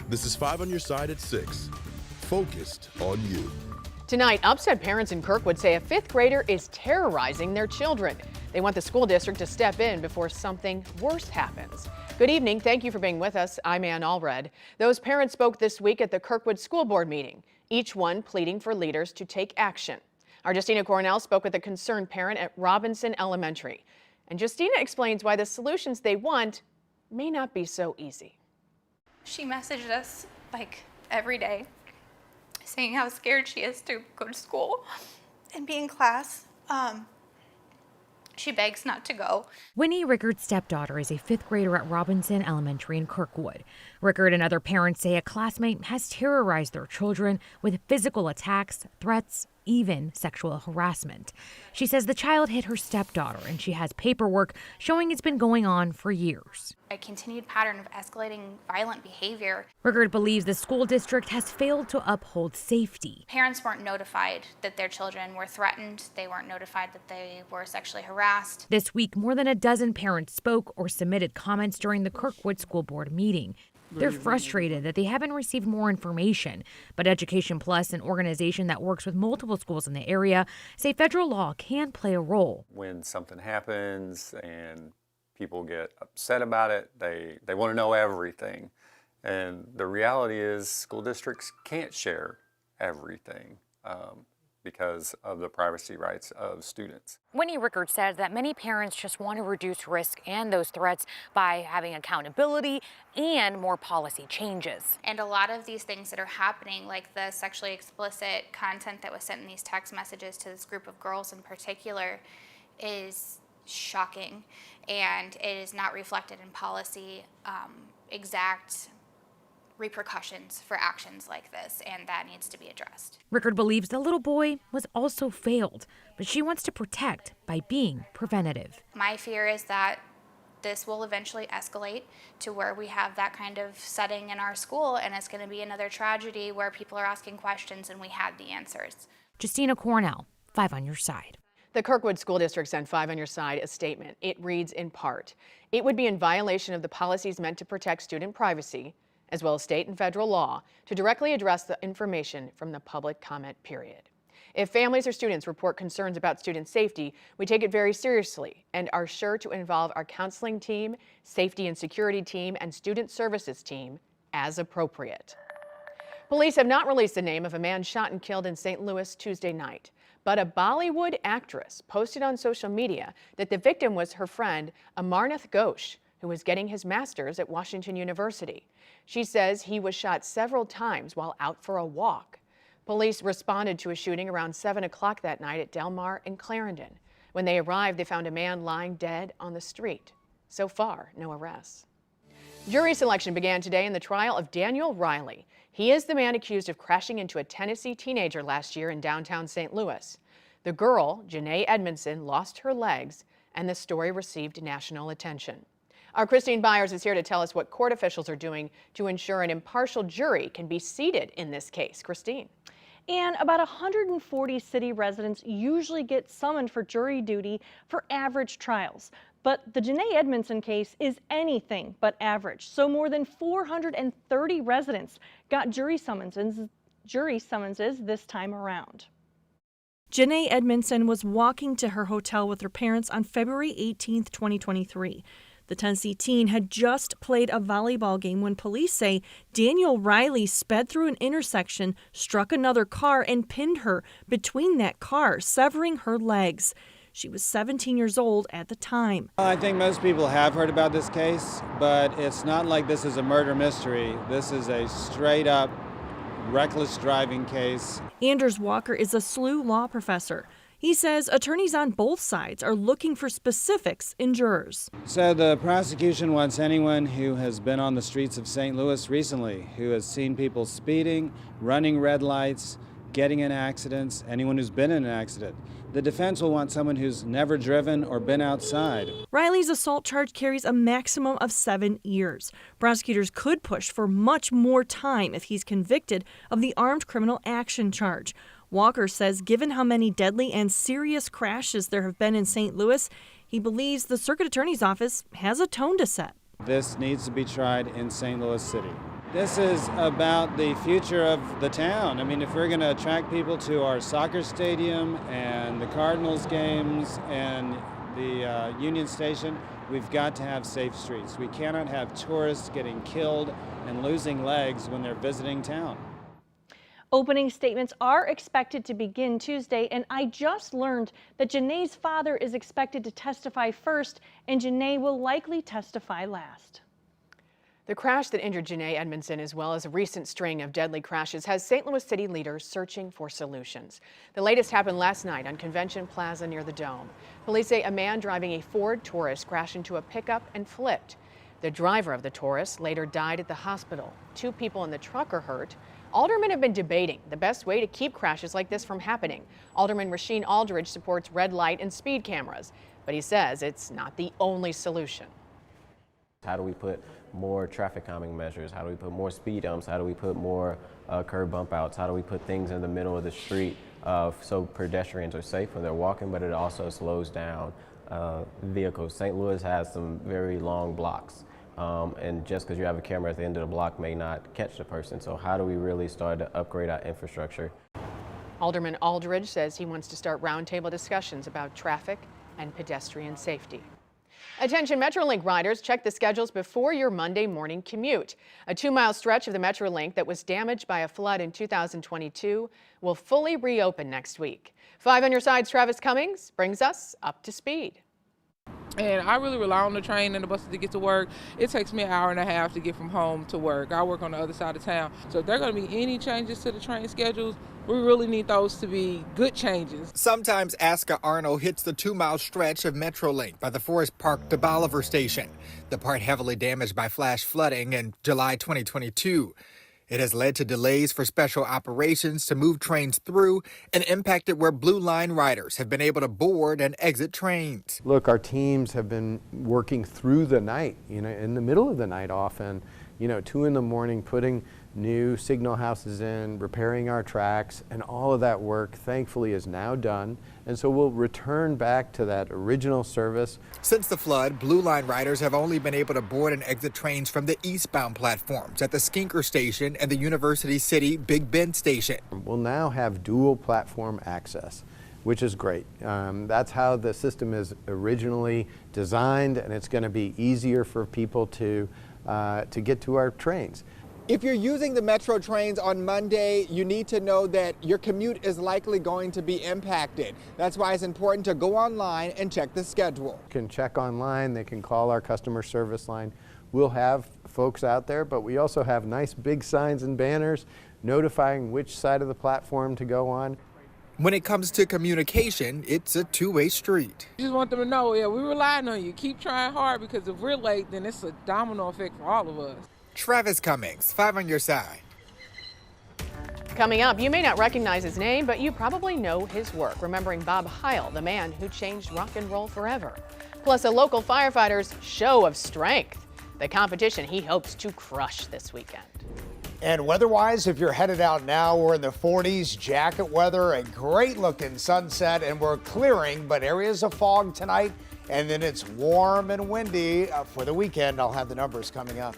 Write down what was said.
This is 5 on your side at 6. Focused on you. Tonight, upset parents in Kirkwood say a 5th grader is terrorizing their children. They want the school district to step in before something worse happens. Good evening. Thank you for being with us. I'm Ann Allred. Those parents spoke this week at the Kirkwood School Board meeting, each one pleading for leaders to take action. Our Justina Cornell spoke with a concerned parent at Robinson Elementary. And Justina explains why the solutions they want may not be so easy. She messaged us like every day, saying how scared she is to go to school and be in class. She begs not to go. Winnie Rickard's stepdaughter is a 5th grader at Robinson Elementary in Kirkwood. Rickard and other parents say a classmate has terrorized their children with physical attacks, threats, even sexual harassment. She says the child hit her stepdaughter and she has paperwork showing it's been going on for years. A continued pattern of escalating violent behavior. Rickard believes the school district has failed to uphold safety. Parents weren't notified that their children were threatened. They weren't notified that they were sexually harassed. This week, more than a dozen parents spoke or submitted comments during the Kirkwood School Board meeting. They're frustrated that they haven't received more information, but Education Plus, an organization that works with multiple schools in the area, say federal law can play a role. When something happens and people get upset about it, they want to know everything. And the reality is school districts can't share everything because of the privacy rights of students. Winnie Rickard says that many parents just want to reduce risk and those threats by having accountability and more policy changes. And a lot of these things that are happening, like the sexually explicit content that was sent in these text messages to this group of girls in particular, is shocking, and it is not reflected in policy exact repercussions for actions like this, and that needs to be addressed. Rickard believes the little boy was also failed, but she wants to protect by being preventative. My fear is that this will eventually escalate to where we have that kind of setting in our school, and it's going to be another tragedy where people are asking questions and we had the answers. Justina Cornell, 5 on your side. The Kirkwood School District sent 5 on your side a statement. It reads in part, it would be in violation of the policies meant to protect student privacy, as well as state and federal law, to directly address the information from the public comment period. If families or students report concerns about student safety, we take it very seriously and are sure to involve our counseling team, safety and security team, and student services team as appropriate. Police have not released the name of a man shot and killed in St. Louis Tuesday night, but a Bollywood actress posted on social media that the victim was her friend Amarnath Ghosh, who was getting his master's at Washington University. She says he was shot several times while out for a walk. Police responded to a shooting around 7 o'clock that night at Del Mar in Clarendon. When they arrived, they found a man lying dead on the street. So far, no arrests. Jury selection began today in the trial of Daniel Riley. He is the man accused of crashing into a Tennessee teenager last year in downtown St. Louis. The girl, Janae Edmondson, lost her legs, and the story received national attention. Our Christine Byers is here to tell us what court officials are doing to ensure an impartial jury can be seated in this case. Christine. And about 140 city residents usually get summoned for jury duty for average trials. But the Janae Edmondson case is anything but average. So more than 430 residents got jury summonses this time around. Janae Edmondson was walking to her hotel with her parents on February 18, 2023. The Tennessee teen had just played a volleyball game when police say Daniel Riley sped through an intersection, struck another car, and pinned her between that car, severing her legs. She was 17 years old at the time. I think most people have heard about this case, but it's not like this is a murder mystery. This is a straight-up reckless driving case. Anders Walker is a SLU law professor. He says attorneys on both sides are looking for specifics in jurors. So the prosecution wants anyone who has been on the streets of St. Louis recently, who has seen people speeding, running red lights, getting in accidents, anyone who's been in an accident. The defense will want someone who's never driven or been outside. Riley's assault charge carries a maximum of 7 years. Prosecutors could push for much more time if he's convicted of the armed criminal action charge. Walker says given how many deadly and serious crashes there have been in St. Louis, he believes the circuit attorney's office has a tone to set. This needs to be tried in St. Louis City. This is about the future of the town. I mean, if we're going to attract people to our soccer stadium and the Cardinals games and the Union Station, we've got to have safe streets. We cannot have tourists getting killed and losing legs when they're visiting town. Opening statements are expected to begin Tuesday, and I just learned that Janae's father is expected to testify first, and Janae will likely testify last. The crash that injured Janae Edmondson, as well as a recent string of deadly crashes, has St. Louis city leaders searching for solutions. The latest happened last night on Convention Plaza near the Dome. Police say a man driving a Ford Taurus crashed into a pickup and flipped. The driver of the Taurus later died at the hospital. 2 people in the truck are hurt. Aldermen have been debating the best way to keep crashes like this from happening. Alderman Rasheen Aldridge supports red light and speed cameras, but he says it's not the only solution. How do we put more traffic calming measures? How do we put more speed bumps? How do we put more curb bump outs? How do we put things in the middle of the street so pedestrians are safe when they're walking, but it also slows down vehicles? St. Louis has some very long blocks, and just because you have a camera at the end of the block may not catch the person. So how do we really start to upgrade our infrastructure? Alderman Aldridge says he wants to start roundtable discussions about traffic and pedestrian safety. Attention Metrolink riders, check the schedules before your Monday morning commute. A 2-mile stretch of the Metrolink that was damaged by a flood in 2022 will fully reopen next week. 5 on your side's Travis Cummings brings us up to speed. And I really rely on the train and the buses to get to work. It takes me an hour and a half to get from home to work. I work on the other side of town. So if there are going to be any changes to the train schedules, we really need those to be good changes. Sometimes Aska Arnold hits the 2-mile stretch of Metrolink by the Forest Park to Bolivar station, the part heavily damaged by flash flooding in July 2022. It has led to delays for special operations to move trains through and impacted where Blue Line riders have been able to board and exit trains. Look, our teams have been working through the night, in the middle of the night often, 2 in the morning, putting new signal houses in, repairing our tracks, and all of that work thankfully is now done. And so we'll return back to that original service. Since the flood, Blue Line riders have only been able to board and exit trains from the eastbound platforms at the Skinker Station and the University City Big Bend Station. We'll now have dual platform access, which is great. That's how the system is originally designed, and it's going to be easier for people to get to our trains. If you're using the Metro trains on Monday, you need to know that your commute is likely going to be impacted. That's why it's important to go online and check the schedule. You can check online, they can call our customer service line. We'll have folks out there, but we also have nice big signs and banners notifying which side of the platform to go on. When it comes to communication, it's a two-way street. You just want them to know, yeah, we're relying on you. Keep trying hard, because if we're late, then it's a domino effect for all of us. Travis Cummings, 5 on your side. Coming up, you may not recognize his name, but you probably know his work, remembering Bob Heil, the man who changed rock and roll forever. Plus, a local firefighter's show of strength, the competition he hopes to crush this weekend. And weather-wise, if you're headed out now, we're in the 40s, jacket weather, a great-looking sunset, and we're clearing, but areas of fog tonight, and then it's warm and windy for the weekend. I'll have the numbers coming up.